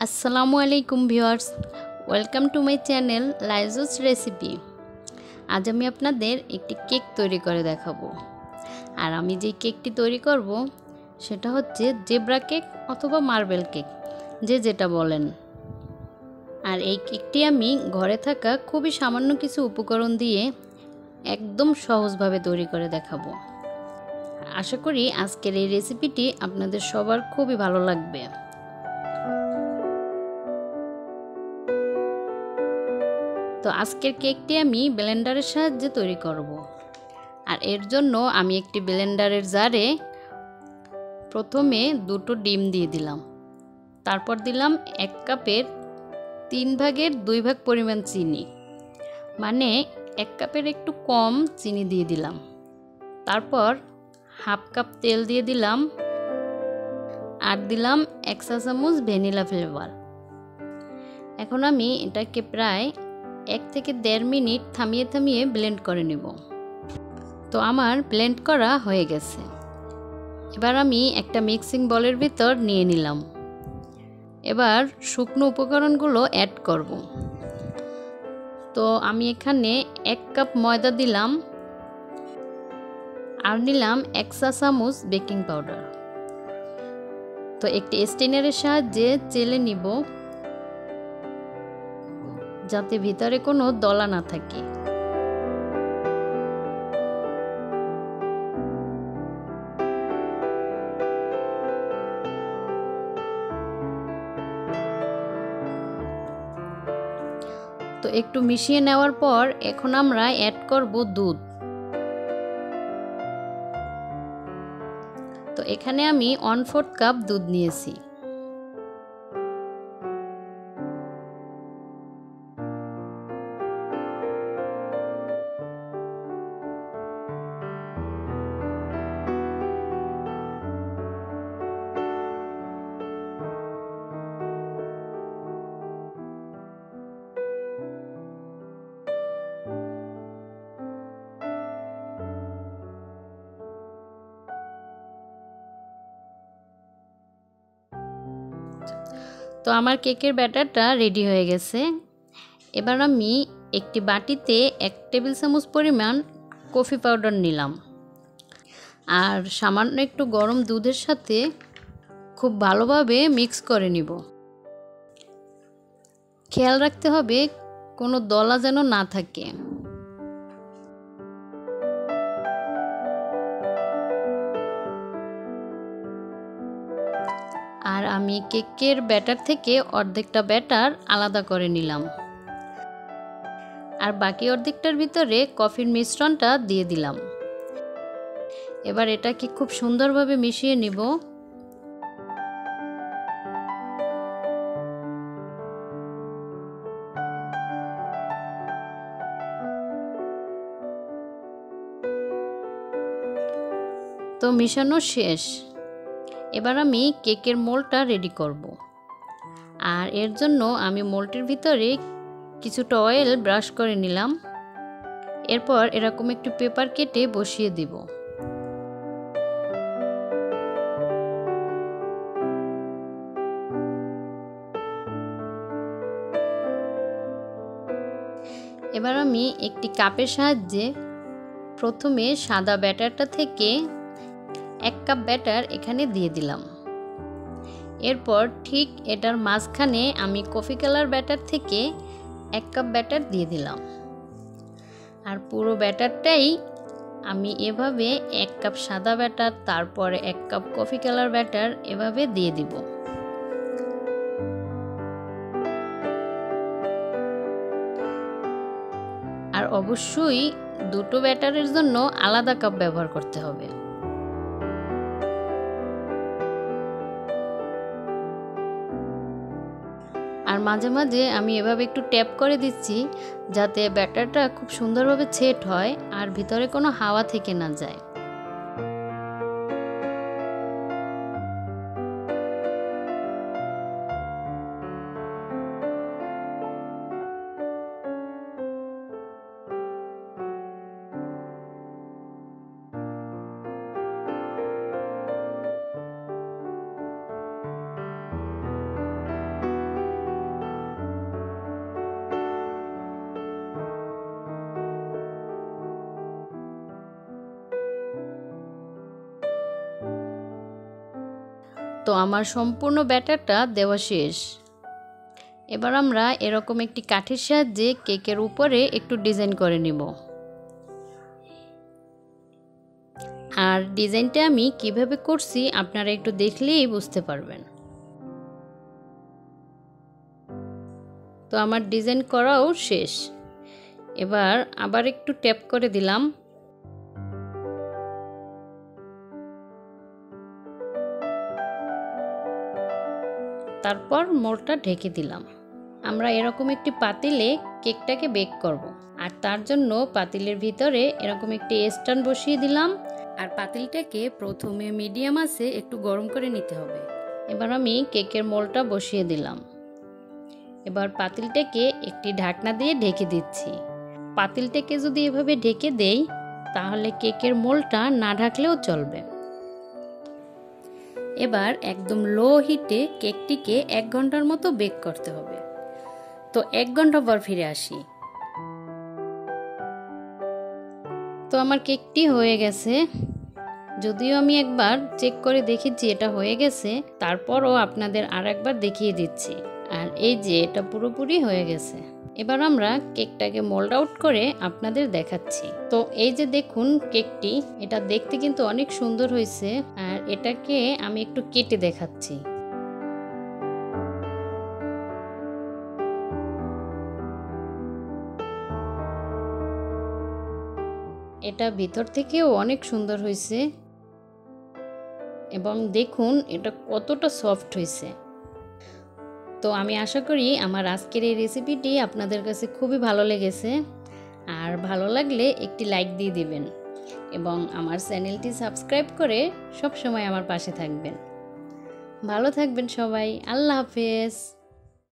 আসসালামু আলাইকুম viewers, welcome to my channel Laizu's recipe. আজ আমি আপনাদের একটি কেক তৈরি করে দেখাবো। আর আমি যে কেকটি তৈরি করব সেটা হচ্ছে জেব্রা কেক অথবা মার্বেল কেক, যে যেটা বলেন। আর এই কেকটি আমি ঘরে থাকা খুবই সামান্য কিছু উপকরণ দিয়ে একদম সহজভাবে তৈরি করে দেখাবো। আশা করি আজকের এই রেসিপিটি আপনাদের সবার খুবই ভালো লাগবে। তো আজকের কেকটি আমি ব্লেন্ডারের সাহায্যে তৈরি করব। আর এর জন্য আমি একটি ব্লেন্ডারের জারে প্রথমে 2টো ডিম দিয়ে দিলাম। তারপর দিলাম 1 কাপের 3 ভাগের 2 ভাগ পরিমাণ চিনি, মানে 1 কাপের একটু কম চিনি দিয়ে দিলাম। তারপর হাফ কাপ তেল দিয়ে দিলাম আর দিলাম 1 চা চামচ ভ্যানিলা ফ্লেভার। এখন আমি এটাকে প্রায় 1 থেকে 1.5 মিনিট থামিয়ে থামিয়ে ব্লেন্ড করে নেব। তো আমার ব্লেন্ড করা হয়ে গেছে। এবার আমি একটা মিক্সিং বলের ভিতর নিয়ে নিলাম। এবার শুকনো উপকরণগুলো অ্যাড করব। তো আমি এখানে 1 কাপ ময়দা দিলাম আর নিলাম 1 চা চামচ বেকিং পাউডার। তো একটি স্টেনারের সাহায্যে চেলে নিব, যাতে ভিতরে কোনো দলা না থাকে। তো একটু মিশিয়ে নেওয়ার পর এখন আমরা অ্যাড করব দুধ। তো এখানে আমি 1/4 কাপ দুধ নিয়েছি। তো আমার কেকের ব্যাটারটা রেডি হয়ে গেছে। এবার আমি একটি বাটিতে 1 টেবিল চামচ পরিমাণ কফি পাউডার নিলাম আর সামান্য একটু গরম দুধের সাথে খুব ভালোভাবে মিক্স করে নিব। খেয়াল রাখতে হবে কোনো দলা যেন না থাকে। আর আমি কেকের ব্যাটার থেকে অর্ধেকটা ব্যাটার আলাদা করে নিলাম আর বাকি অর্ধেকটার ভিতরে কফির মিশ্রণটা দিয়ে দিলাম। এবার এটাকে খুব সুন্দরভাবে মিশিয়ে নিব। তো মিশানো শেষ। এবার আমি কেকের মোল্ডটা রেডি করব। আর এর জন্য আমি মোল্ডের ভিতরে কিছুটা অয়েল ব্রাশ করে নিলাম। এরপর এরকম একটু পেপার কেটে বসিয়ে দিব। এবার আমি একটি কাপের সাহায্যে প্রথমে সাদা ব্যাটারটা থেকে 1 কাপ ব্যাটার এখানে দিয়ে দিলাম। এরপর ঠিক এটার মাঝখানে আমি কফি কালার ব্যাটার থেকে 1 কাপ ব্যাটার দিয়ে দিলাম। আর পুরো ব্যাটারটাই আমি এভাবে 1 কাপ সাদা ব্যাটার, তারপরে 1 কাপ কফি কালার ব্যাটার এভাবে দিয়ে দিব। আর অবশ্যই দুটো ব্যাটারের জন্য আলাদা কাপ ব্যবহার করতে হবে। আর মাঝে মাঝে আমি এভাবে একটু ট্যাপ করে দিচ্ছি, যাতে ব্যাটারটা খুব সুন্দরভাবে সেট হয় আর ভিতরে কোনো হাওয়া থেকে না যায়। তো আমার সম্পূর্ণ ব্যাটারটা দেওয়া শেষ। এবার আমরা এরকম একটি কাঠির সাহায্যে কেকের উপরে একটু ডিজাইন করে নিব। আর ডিজাইনটা আমি কিভাবে করছি আপনারা একটু দেখলেই বুঝতে পারবেন। তো আমার ডিজাইন করাও শেষ। এবার আবার একটু ট্যাপ করে দিলাম। তারপর মোল্ডটা ঢেকে দিলাম। আমরা এরকম একটি পাতিলে কেকটাকে বেক করব। আর তার জন্য পাতিলের ভিতরে এরকম একটি স্ট্যান্ড বসিয়ে দিলাম। আর পাতিলটাকে প্রথমে মিডিয়াম আঁচে একটু গরম করে নিতে হবে। এবার আমি কেকের মোল্ডটা বসিয়ে দিলাম। এবার পাতিলটাকে একটি ঢাকনা দিয়ে ঢেকে দিচ্ছি। পাতিলটাকে যদি এভাবে ঢেকে দেই তাহলে কেকের মোল্ডটা না ঢাকলেও চলবে। এবার একদম লো হিটে কেকটিকে 1 ঘন্টার মতো বেক করতে হবে। তো 1 ঘন্টা পর ফিরে আসি। তো আমার কেকটি হয়ে গেছে। যদিও আমি একবার চেক করে দেখেছি এটা হয়ে গেছে, তারপরও আপনাদের আর একবার দেখিয়ে দিচ্ছি। আর এই যে এটা পুরোপুরি হয়ে গেছে। এবার আমরা কেকটাকে মোল্ড আউট করে আপনাদের দেখাচ্ছি। তো এই যে দেখুন কেকটি, এটা দেখতে কিন্তু অনেক সুন্দর হয়েছে। আর এটাকে আমি একটু কেটে দেখাচ্ছি। এটা ভিতর থেকেও অনেক সুন্দর হয়েছে এবং দেখুন এটা কতটা সফট হয়েছে। তো আমি আশা করি আমার আজকের এই রেসিপিটি আপনাদের কাছে খুবই ভালো লেগেছে। আর ভালো লাগলে একটি লাইক দিয়ে দিবেন এবং আমার চ্যানেলটি সাবস্ক্রাইব করে সব সময় আমার পাশে থাকবেন। ভালো থাকবেন সবাই। আল্লাহ হাফেজ।